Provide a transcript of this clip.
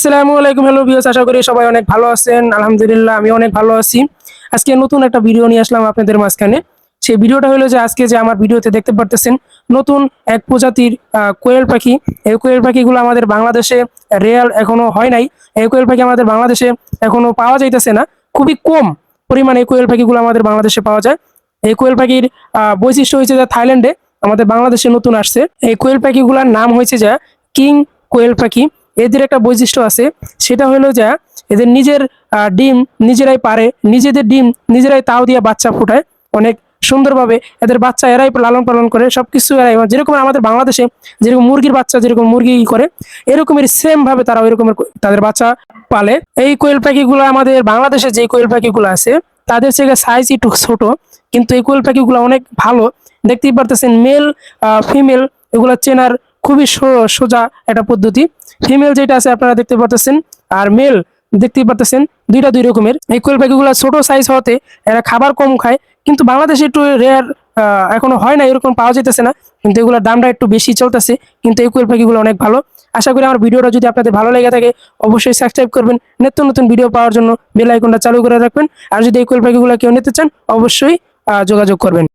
আসসালামু আলাইকুম। Hello viewers, আশা করি সবাই অনেক ভালো আছেন। আলহামদুলিল্লাহ আমি অনেক ভালো আছি। আজকে নতুন একটা ভিডিও নিয়ে আসলাম আপনাদের মাঝখানে। সেই ভিডিওটা হলো যে আজকে যে আমার ভিডিওতে দেখতে পারতেছেন নতুন এক প্রজাতির কোয়েল পাখি। এই কোয়েল পাখিগুলো আমাদের বাংলাদেশে রেয়ার এখনো হয় নাই। এই কোয়েল পাখি আমাদের বাংলাদেশে এখনো পাওয়া যাইতেছে না, খুবই কম পরিমাণে এই কোয়েল পাখিগুলো আমাদের বাংলাদেশে পাওয়া যায়। এই কোয়েল পাখির বৈশিষ্ট্য হয়েছে যে থাইল্যান্ডে আমাদের বাংলাদেশে নতুন আসছে। এই কোয়েল পাখিগুলোর নাম হয়েছে যে কিং কোয়েল পাখি। এদের একটা বৈশিষ্ট্য আছে, সেটা হলো যে এদের নিজের ডিম নিজেরাই পারে, নিজেদের ডিম নিজেরাই তাও দিয়ে বাচ্চা ফোটায় অনেক সুন্দরভাবে। এদের বাচ্চা এরাই লালন পালন করে, সবকিছু এরাই, যেরকম আমাদের বাংলাদেশে যেরকম মুরগির বাচ্চা যেরকম মুরগি করে, এরকমের সেম ভাবে তারা ওই রকমের তাদের বাচ্চা পালে। এই কোয়েল পাখিগুলো আমাদের বাংলাদেশে যে কোয়েল পাখিগুলো আছে তাদের থেকে সাইজ একটু ছোট, কিন্তু এই কোয়েল পাখিগুলো অনেক ভালো। দেখতেই পারতেছেন মেল ফিমেল এগুলো চেনার খুবই সোজা একটা পদ্ধতি। ফিমেল যেটা আছে আপনারা দেখতে পারতেছেন, আর মেল দেখতেই পারতেছেন, দুইটা দুই রকমের। এই কোয়েল পাখিগুলো ছোট সাইজ হতে এরা খাবার কম খায়, কিন্তু বাংলাদেশে একটু রেয়ার, এখনো হয় না, এরকম পাওয়া যেতেছে না, কিন্তু এগুলোর দামটা একটু বেশি চলতেছে। কিন্তু এই কোয়েল পাখিগুলো অনেক ভালো। আশা করি আমার ভিডিওটা যদি আপনাদের ভালো লেগে থাকে অবশ্যই সাবস্ক্রাইব করবেন, নিত্য নতুন ভিডিও পাওয়ার জন্য বেল আইকনটা চালু করে রাখবেন। আর যদি এই কোয়েল পাখিগুলো কেউ নিতে চান অবশ্যই যোগাযোগ করবেন।